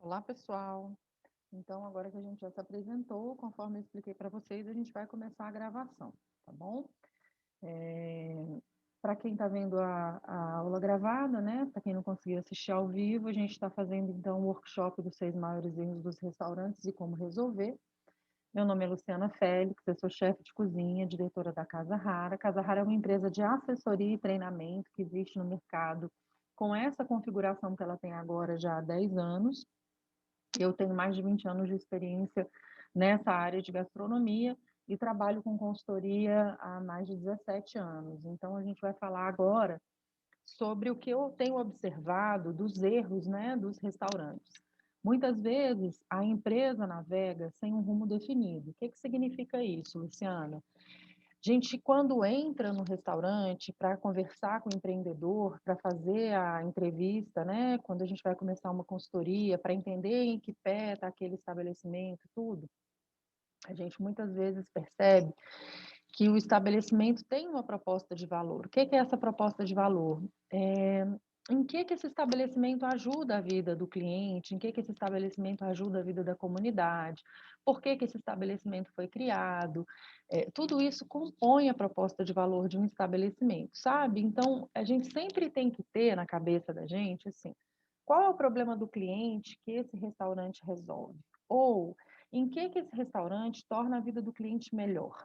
Olá, pessoal. Então, agora que a gente já se apresentou, conforme eu expliquei para vocês, a gente vai começar a gravação, tá bom? Para quem está vendo a aula gravada, né? Para quem não conseguiu assistir ao vivo, a gente está fazendo então o workshop dos 6 maiores erros dos restaurantes e como resolver. Meu nome é Luciana Félix, eu sou chefe de cozinha, diretora da Casa Rara. Casa Rara é uma empresa de assessoria e treinamento que existe no mercado com essa configuração que ela tem agora já há 10 anos. Eu tenho mais de 20 anos de experiência nessa área de gastronomia e trabalho com consultoria há mais de 17 anos. Então, a gente vai falar agora sobre o que eu tenho observado dos erros, né, dos restaurantes. Muitas vezes a empresa navega sem um rumo definido. O que significa isso, Luciana? Gente, quando entra no restaurante para conversar com o empreendedor, para fazer a entrevista, né? Quando a gente vai começar uma consultoria, para entender em que pé está aquele estabelecimento, tudo, a gente muitas vezes percebe que o estabelecimento tem uma proposta de valor. O que é essa proposta de valor? Em que esse estabelecimento ajuda a vida do cliente, em que esse estabelecimento ajuda a vida da comunidade, por que esse estabelecimento foi criado, tudo isso compõe a proposta de valor de um estabelecimento, sabe? Então, a gente sempre tem que ter na cabeça da gente, assim, qual é o problema do cliente que esse restaurante resolve? Ou em que esse restaurante torna a vida do cliente melhor?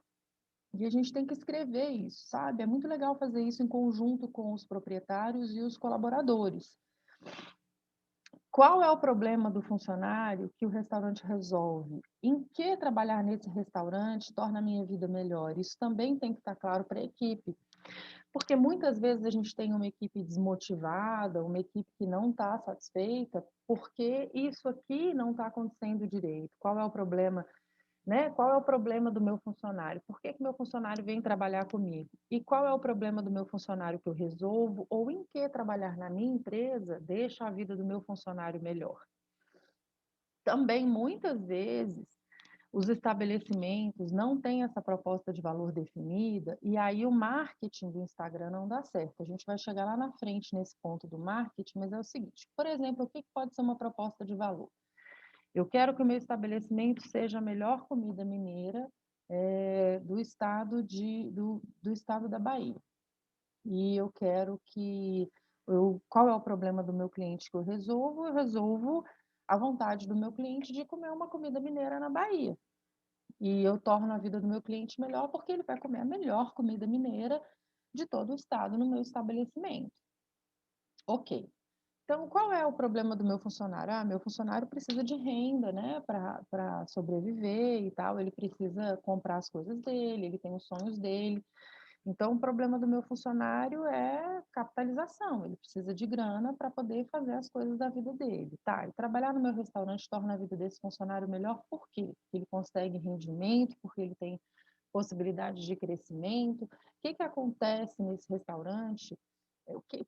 E a gente tem que escrever isso, sabe? É muito legal fazer isso em conjunto com os proprietários e os colaboradores. Qual é o problema do funcionário que o restaurante resolve? Em que trabalhar nesse restaurante torna a minha vida melhor? Isso também tem que estar claro para a equipe, porque muitas vezes a gente tem uma equipe desmotivada, uma equipe que não está satisfeita, porque isso aqui não está acontecendo direito. Qual é o problema, né? Qual é o problema do meu funcionário? Por que meu funcionário vem trabalhar comigo? E qual é o problema do meu funcionário que eu resolvo? Ou em que trabalhar na minha empresa deixa a vida do meu funcionário melhor? Também, muitas vezes, os estabelecimentos não têm essa proposta de valor definida e aí o marketing do Instagram não dá certo. A gente vai chegar lá na frente nesse ponto do marketing, mas é o seguinte, por exemplo, o que pode ser uma proposta de valor? Eu quero que o meu estabelecimento seja a melhor comida mineira do estado da Bahia. E eu quero que... qual é o problema do meu cliente que eu resolvo? Eu resolvo a vontade do meu cliente de comer uma comida mineira na Bahia. E eu torno a vida do meu cliente melhor porque ele vai comer a melhor comida mineira de todo o estado no meu estabelecimento. Ok. Então, qual é o problema do meu funcionário? Ah, meu funcionário precisa de renda, né, para sobreviver e tal, ele precisa comprar as coisas dele, ele tem os sonhos dele. Então, o problema do meu funcionário é capitalização, ele precisa de grana para poder fazer as coisas da vida dele. Tá, e trabalhar no meu restaurante torna a vida desse funcionário melhor por quê? Porque ele consegue rendimento, porque ele tem possibilidade de crescimento. O que acontece nesse restaurante?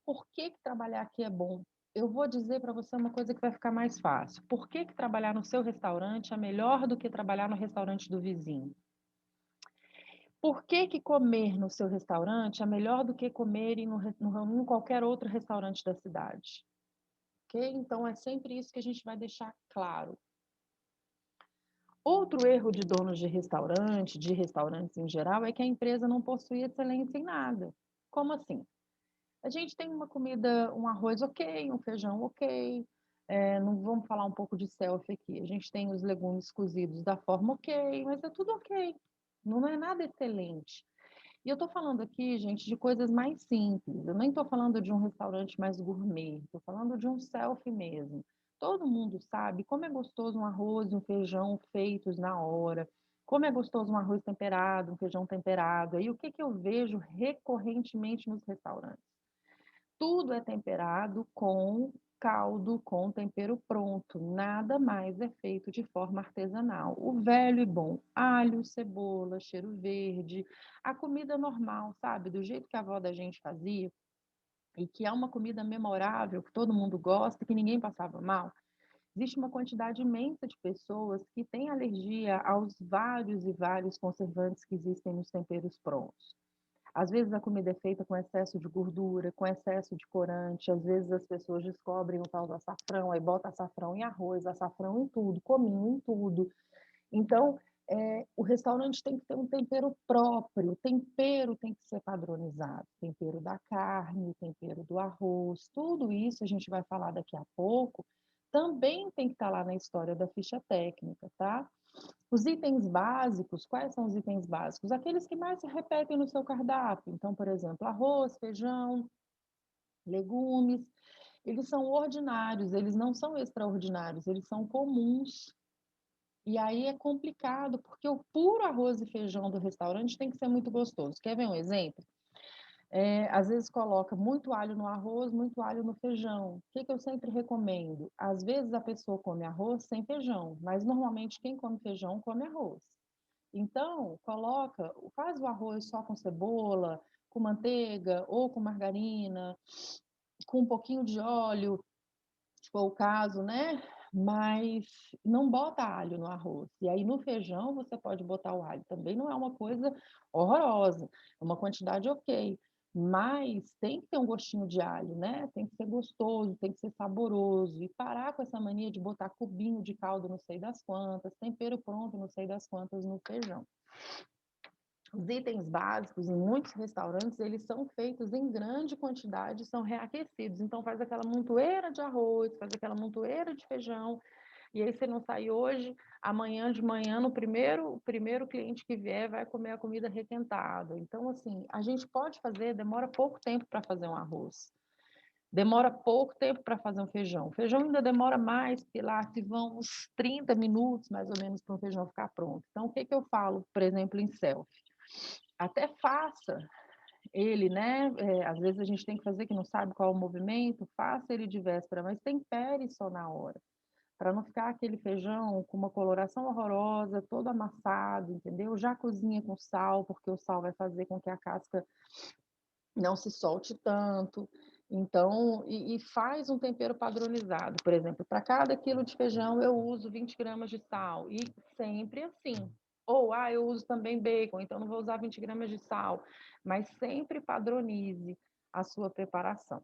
Por que trabalhar aqui é bom? Eu vou dizer para você uma coisa que vai ficar mais fácil. Por que trabalhar no seu restaurante é melhor do que trabalhar no restaurante do vizinho? Por que comer no seu restaurante é melhor do que comer em qualquer outro restaurante da cidade? Ok? Então, é sempre isso que a gente vai deixar claro. Outro erro de donos de restaurante, de restaurantes em geral, é que a empresa não possui excelência em nada. Como assim? A gente tem uma comida, um arroz ok, um feijão ok, não vamos falar um pouco de selfie aqui. A gente tem os legumes cozidos da forma ok, mas é tudo ok. Não é nada excelente. E eu estou falando aqui, gente, de coisas mais simples. Eu nem estou falando de um restaurante mais gourmet, estou falando de um selfie mesmo. Todo mundo sabe como é gostoso um arroz e um feijão feitos na hora, como é gostoso um arroz temperado, um feijão temperado. Aí o que eu vejo recorrentemente nos restaurantes? Tudo é temperado com caldo, com tempero pronto. Nada mais é feito de forma artesanal. O velho e bom alho, cebola, cheiro verde, a comida normal, sabe? Do jeito que a avó da gente fazia, e que é uma comida memorável, que todo mundo gosta, que ninguém passava mal. Existe uma quantidade imensa de pessoas que têm alergia aos vários e vários conservantes que existem nos temperos prontos. Às vezes a comida é feita com excesso de gordura, com excesso de corante, às vezes as pessoas descobrem o tal do açafrão, aí bota açafrão em arroz, açafrão em tudo, cominho em tudo. Então, o restaurante tem que ter um tempero próprio, o tempero tem que ser padronizado, o tempero da carne, o tempero do arroz, tudo isso a gente vai falar daqui a pouco, também tem que estar lá na história da ficha técnica, tá? Os itens básicos, quais são os itens básicos? Aqueles que mais se repetem no seu cardápio. Então, por exemplo, arroz, feijão, legumes, eles são ordinários, eles não são extraordinários, eles são comuns. E aí é complicado, porque o puro arroz e feijão do restaurante tem que ser muito gostoso. Quer ver um exemplo? Às vezes coloca muito alho no arroz, muito alho no feijão. O que eu sempre recomendo? Às vezes a pessoa come arroz sem feijão, mas normalmente quem come feijão come arroz. Então, faz o arroz só com cebola, com manteiga ou com margarina, com um pouquinho de óleo, se for o caso, né? Mas não bota alho no arroz. E aí no feijão você pode botar o alho. Também não é uma coisa horrorosa, é uma quantidade ok. Mas tem que ter um gostinho de alho, né? Tem que ser gostoso, tem que ser saboroso. E parar com essa mania de botar cubinho de caldo não sei das quantas, tempero pronto não sei das quantas no feijão. Os itens básicos em muitos restaurantes, eles são feitos em grande quantidade, são reaquecidos. Então faz aquela montoeira de arroz, faz aquela montoeira de feijão, e aí você não sai hoje, amanhã de manhã, no primeiro cliente que vier vai comer a comida requentada. Então, assim, a gente pode fazer, demora pouco tempo para fazer um arroz. Demora pouco tempo para fazer um feijão. O feijão ainda demora mais, porque lá se vão uns 30 minutos, mais ou menos, para o feijão ficar pronto. Então, o que eu falo, por exemplo, em self? Até faça ele, né? Às vezes a gente tem que fazer que não sabe qual é o movimento, faça ele de véspera, mas tempere só na hora, para não ficar aquele feijão com uma coloração horrorosa, todo amassado, entendeu? Já cozinha com sal, porque o sal vai fazer com que a casca não se solte tanto. Então, faz um tempero padronizado. Por exemplo, para cada quilo de feijão eu uso 20 gramas de sal. E sempre assim. Ou, eu uso também bacon, então não vou usar 20 gramas de sal. Mas sempre padronize a sua preparação.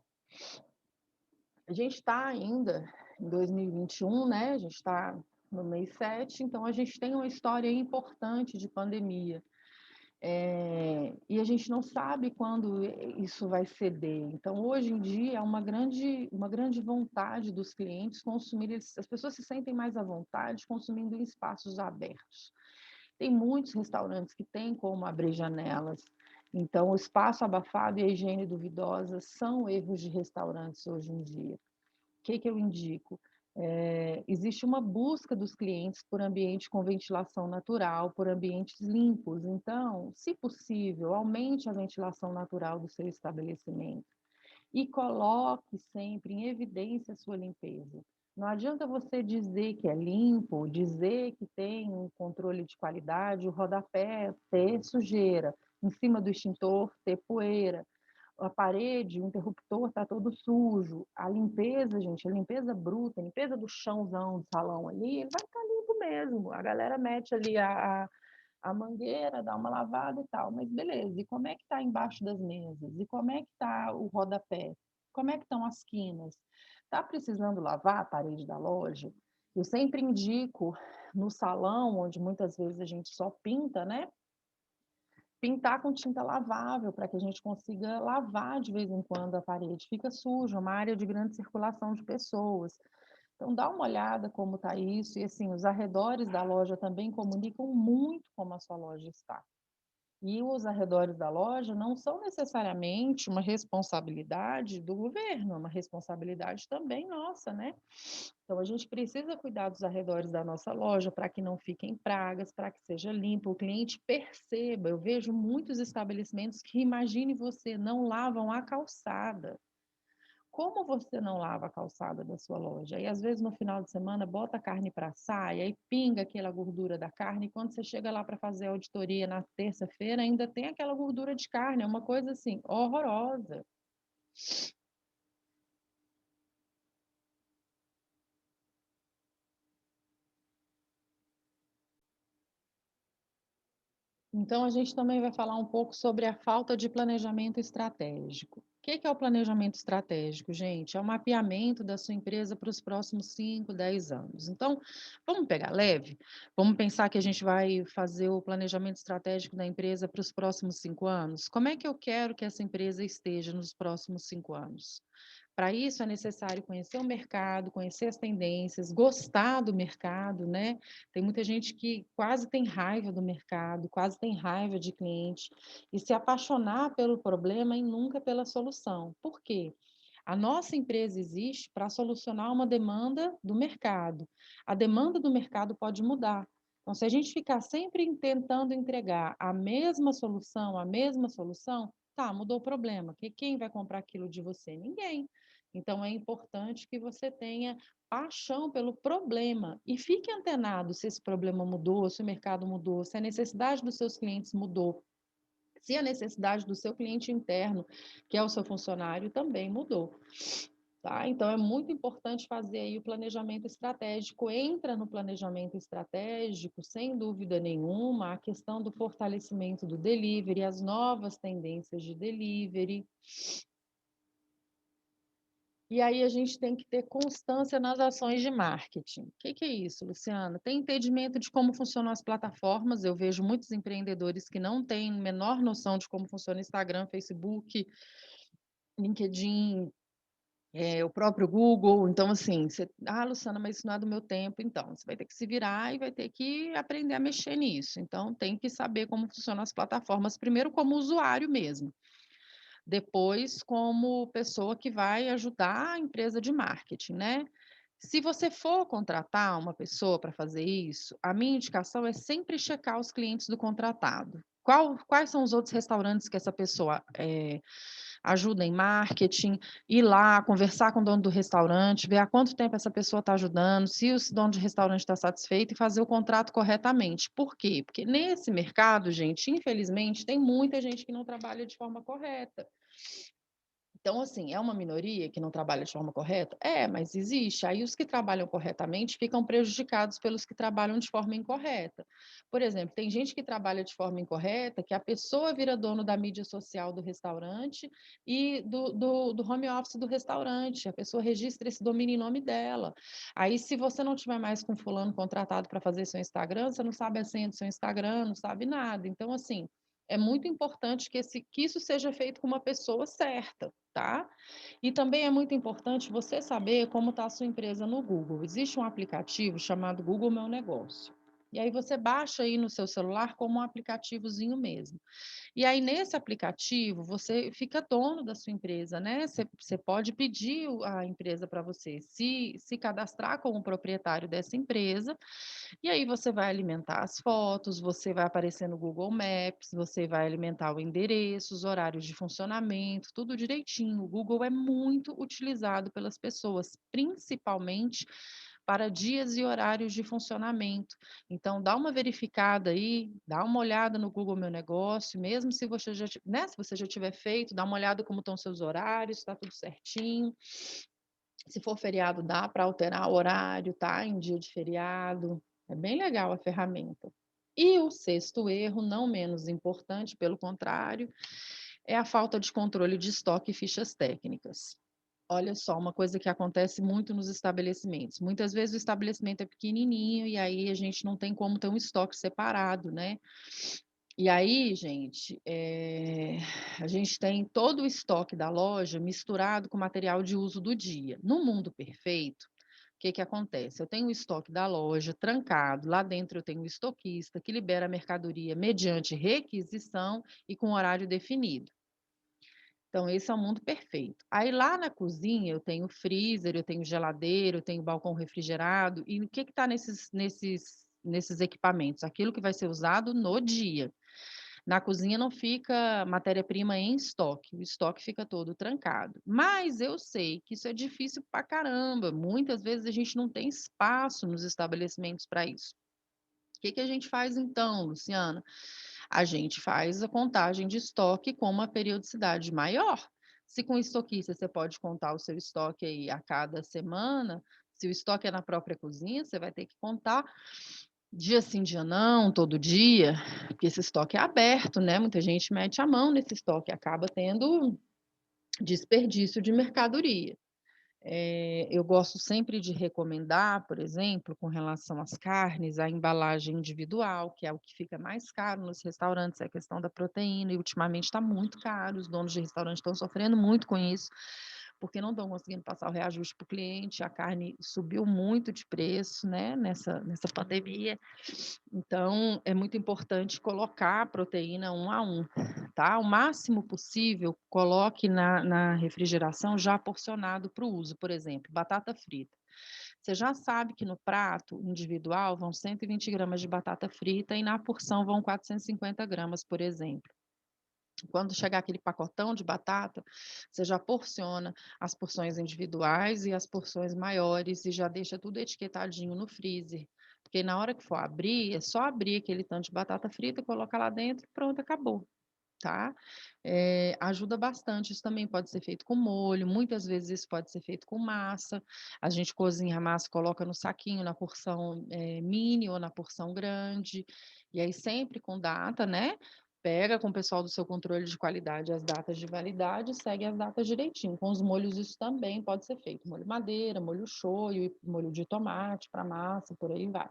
A gente está ainda em 2021, né? A gente está no mês 7, então a gente tem uma história importante de pandemia. E a gente não sabe quando isso vai ceder. Então, hoje em dia, é uma grande vontade dos clientes consumir, as pessoas se sentem mais à vontade consumindo em espaços abertos. Tem muitos restaurantes que têm como abrir janelas, então o espaço abafado e a higiene duvidosa são erros de restaurantes hoje em dia. O que eu indico? Existe uma busca dos clientes por ambiente com ventilação natural, por ambientes limpos. Então, se possível, aumente a ventilação natural do seu estabelecimento e coloque sempre em evidência a sua limpeza. Não adianta você dizer que é limpo, dizer que tem um controle de qualidade, o rodapé ter sujeira, em cima do extintor ter poeira, a parede, o interruptor está todo sujo. A limpeza, gente, a limpeza bruta, a limpeza do chãozão do salão ali, ele vai estar limpo mesmo. A galera mete ali a mangueira, dá uma lavada e tal. Mas beleza, e como é que está embaixo das mesas? E como é que está o rodapé? Como é que estão as quinas? Está precisando lavar a parede da loja? Eu sempre indico no salão, onde muitas vezes a gente só pinta, né? Pintar com tinta lavável, para que a gente consiga lavar de vez em quando a parede. Fica suja, uma área de grande circulação de pessoas. Então, dá uma olhada como está isso. E, assim, os arredores da loja também comunicam muito como a sua loja está. E os arredores da loja não são necessariamente uma responsabilidade do governo, é uma responsabilidade também nossa, né? Então, a gente precisa cuidar dos arredores da nossa loja para que não fiquem pragas, para que seja limpo, o cliente perceba. Eu vejo muitos estabelecimentos que, imagine você, não lavam a calçada. Como você não lava a calçada da sua loja? E às vezes no final de semana bota a carne para assar e aí pinga aquela gordura da carne. E quando você chega lá para fazer a auditoria na terça-feira, ainda tem aquela gordura de carne. É uma coisa assim horrorosa. Então, a gente também vai falar um pouco sobre a falta de planejamento estratégico. O que é o planejamento estratégico, gente? É o mapeamento da sua empresa para os próximos 5, 10 anos. Então, vamos pegar leve? Vamos pensar que a gente vai fazer o planejamento estratégico da empresa para os próximos 5 anos? Como é que eu quero que essa empresa esteja nos próximos 5 anos? Para isso é necessário conhecer o mercado, conhecer as tendências, gostar do mercado, né? Tem muita gente que quase tem raiva do mercado, quase tem raiva de cliente e se apaixonar pelo problema e nunca pela solução. Por quê? A nossa empresa existe para solucionar uma demanda do mercado. A demanda do mercado pode mudar. Então, se a gente ficar sempre tentando entregar a mesma solução, tá, mudou o problema. Quem vai comprar aquilo de você? Ninguém. Então, é importante que você tenha paixão pelo problema e fique antenado se esse problema mudou, se o mercado mudou, se a necessidade dos seus clientes mudou, se a necessidade do seu cliente interno, que é o seu funcionário, também mudou. Tá? Então, é muito importante fazer aí o planejamento estratégico. Entra no planejamento estratégico, sem dúvida nenhuma, a questão do fortalecimento do delivery, as novas tendências de delivery. E aí a gente tem que ter constância nas ações de marketing. O que é isso, Luciana? Tem entendimento de como funcionam as plataformas. Eu vejo muitos empreendedores que não têm a menor noção de como funciona Instagram, Facebook, LinkedIn, o próprio Google. Então, assim, Luciana, mas isso não é do meu tempo. Então, você vai ter que se virar e vai ter que aprender a mexer nisso. Então, tem que saber como funcionam as plataformas, primeiro como usuário mesmo. Depois, como pessoa que vai ajudar a empresa de marketing, né? Se você for contratar uma pessoa para fazer isso, a minha indicação é sempre checar os clientes do contratado. Quais são os outros restaurantes que essa pessoa ajuda em marketing, ir lá, conversar com o dono do restaurante, ver há quanto tempo essa pessoa está ajudando, se o dono de restaurante está satisfeito e fazer o contrato corretamente. Por quê? Porque nesse mercado, gente, infelizmente, tem muita gente que não trabalha de forma correta. Então, assim, é uma minoria que não trabalha de forma correta? É, mas existe. Aí os que trabalham corretamente ficam prejudicados pelos que trabalham de forma incorreta. Por exemplo, tem gente que trabalha de forma incorreta, que a pessoa vira dono da mídia social do restaurante e do home office do restaurante. A pessoa registra esse domínio em nome dela. Aí, se você não tiver mais com fulano contratado para fazer seu Instagram, você não sabe a senha do seu Instagram, não sabe nada. Então, assim, é muito importante que isso seja feito com uma pessoa certa, tá? E também é muito importante você saber como está a sua empresa no Google. Existe um aplicativo chamado Google Meu Negócio. E aí você baixa aí no seu celular como um aplicativozinho mesmo. E aí, nesse aplicativo, você fica dono da sua empresa, né? Você pode pedir a empresa para você se cadastrar como proprietário dessa empresa, e aí você vai alimentar as fotos, você vai aparecer no Google Maps, você vai alimentar o endereço, os horários de funcionamento, tudo direitinho. O Google é muito utilizado pelas pessoas, principalmente para dias e horários de funcionamento. Então, dá uma verificada aí, dá uma olhada no Google Meu Negócio, mesmo se você já, né, se você já tiver feito, dá uma olhada como estão seus horários, está tudo certinho. Se for feriado, dá para alterar o horário, tá? Em dia de feriado. É bem legal a ferramenta. E o sexto erro, não menos importante, pelo contrário, é a falta de controle de estoque e fichas técnicas. Olha só, uma coisa que acontece muito nos estabelecimentos. Muitas vezes o estabelecimento é pequenininho e aí a gente não tem como ter um estoque separado, né? E aí, gente, a gente tem todo o estoque da loja misturado com material de uso do dia. No mundo perfeito, o que acontece? Eu tenho o estoque da loja trancado, lá dentro eu tenho o estoquista que libera a mercadoria mediante requisição e com horário definido. Então, esse é o mundo perfeito. Aí lá na cozinha eu tenho freezer, eu tenho geladeira, eu tenho balcão refrigerado. E o que está nesses equipamentos? Aquilo que vai ser usado no dia. Na cozinha não fica matéria-prima em estoque, o estoque fica todo trancado. Mas eu sei que isso é difícil pra caramba. Muitas vezes a gente não tem espaço nos estabelecimentos para isso. O que a gente faz então, Luciana? A gente faz a contagem de estoque com uma periodicidade maior. Se com estoquista você pode contar o seu estoque aí a cada semana, se o estoque é na própria cozinha, você vai ter que contar Dia sim, dia não, todo dia, porque esse estoque é aberto, né, muita gente mete a mão nesse estoque, acaba tendo desperdício de mercadoria. Eu gosto sempre de recomendar, por exemplo, com relação às carnes, a embalagem individual, que é o que fica mais caro nos restaurantes, é a questão da proteína, e ultimamente está muito caro, os donos de restaurante estão sofrendo muito com isso, porque não estão conseguindo passar o reajuste para o cliente, a carne subiu muito de preço, né, nessa pandemia, então é muito importante colocar a proteína um a um, tá? O máximo possível, coloque na refrigeração já porcionado para o uso, por exemplo, batata frita. Você já sabe que no prato individual vão 120 gramas de batata frita e na porção vão 450 gramas, por exemplo. Quando chegar aquele pacotão de batata, você já porciona as porções individuais e as porções maiores e já deixa tudo etiquetadinho no freezer. Porque na hora que for abrir, é só abrir aquele tanto de batata frita, colocar lá dentro e pronto, acabou, tá? Ajuda bastante. Isso também pode ser feito com molho, muitas vezes isso pode ser feito com massa. A gente cozinha a massa, coloca no saquinho, na porção mini ou na porção grande, e aí sempre com data, né? Pega com o pessoal do seu controle de qualidade as datas de validade e segue as datas direitinho. Com os molhos, isso também pode ser feito. Molho madeira, molho shoyu, molho de tomate para massa, por aí vai.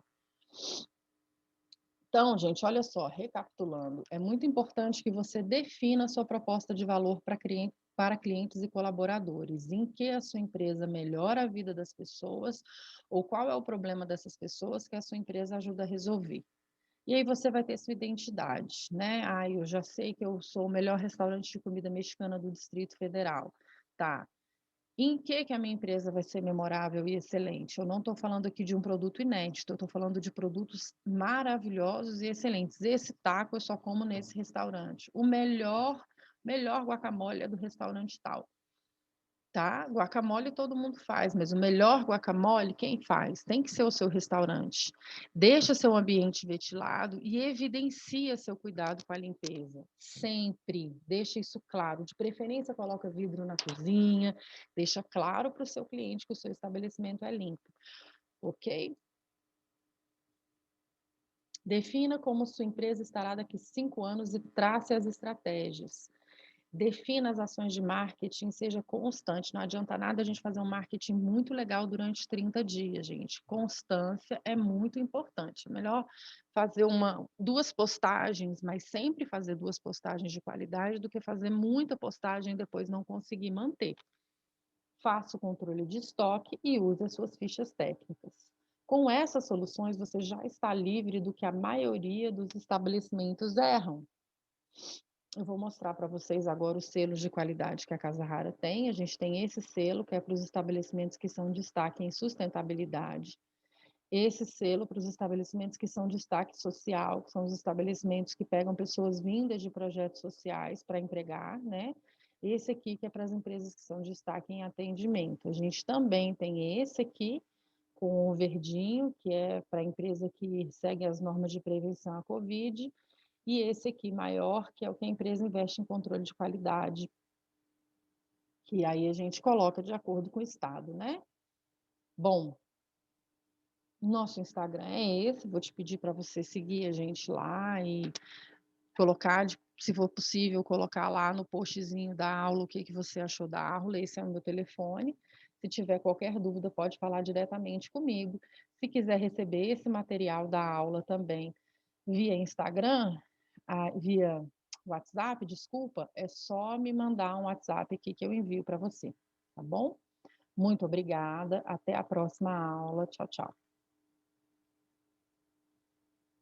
Então, gente, olha só, recapitulando, é muito importante que você defina a sua proposta de valor para clientes e colaboradores, em que a sua empresa melhora a vida das pessoas ou qual é o problema dessas pessoas que a sua empresa ajuda a resolver. E aí você vai ter sua identidade, né? Ah, eu já sei que eu sou o melhor restaurante de comida mexicana do Distrito Federal. Tá. Em que a minha empresa vai ser memorável e excelente? Eu não estou falando aqui de um produto inédito, eu estou falando de produtos maravilhosos e excelentes. Esse taco eu só como nesse restaurante. O melhor guacamole é do restaurante tal. Tá? Guacamole todo mundo faz, mas o melhor guacamole, quem faz? Tem que ser o seu restaurante. Deixa seu ambiente ventilado e evidencia seu cuidado com a limpeza. Sempre. Deixa isso claro. De preferência, coloca vidro na cozinha. Deixa claro para o seu cliente que o seu estabelecimento é limpo. Ok? Defina como sua empresa estará daqui 5 anos e trace as estratégias. Defina as ações de marketing, seja constante. Não adianta nada a gente fazer um marketing muito legal durante 30 dias, gente. Constância é muito importante. Melhor fazer duas postagens, mas sempre fazer duas postagens de qualidade do que fazer muita postagem e depois não conseguir manter. Faça o controle de estoque e use as suas fichas técnicas. Com essas soluções, você já está livre do que a maioria dos estabelecimentos erram. Eu vou mostrar para vocês agora os selos de qualidade que a Casa Rara tem. A gente tem esse selo, que é para os estabelecimentos que são destaque em sustentabilidade. Esse selo para os estabelecimentos que são destaque social, que são os estabelecimentos que pegam pessoas vindas de projetos sociais para empregar, né? Esse aqui que é para as empresas que são destaque em atendimento. A gente também tem esse aqui, com o verdinho, que é para a empresa que segue as normas de prevenção à Covid, e esse aqui maior, que é o que a empresa investe em controle de qualidade, que aí a gente coloca de acordo com o estado, né? Bom, nosso Instagram é esse, vou te pedir para você seguir a gente lá e colocar, se for possível, colocar lá no postzinho da aula o que você achou da aula, esse é o meu telefone. Se tiver qualquer dúvida, pode falar diretamente comigo. Se quiser receber esse material da aula também via Instagram, via WhatsApp, desculpa, é só me mandar um WhatsApp aqui que eu envio para você, tá bom? Muito obrigada, até a próxima aula. Tchau, tchau.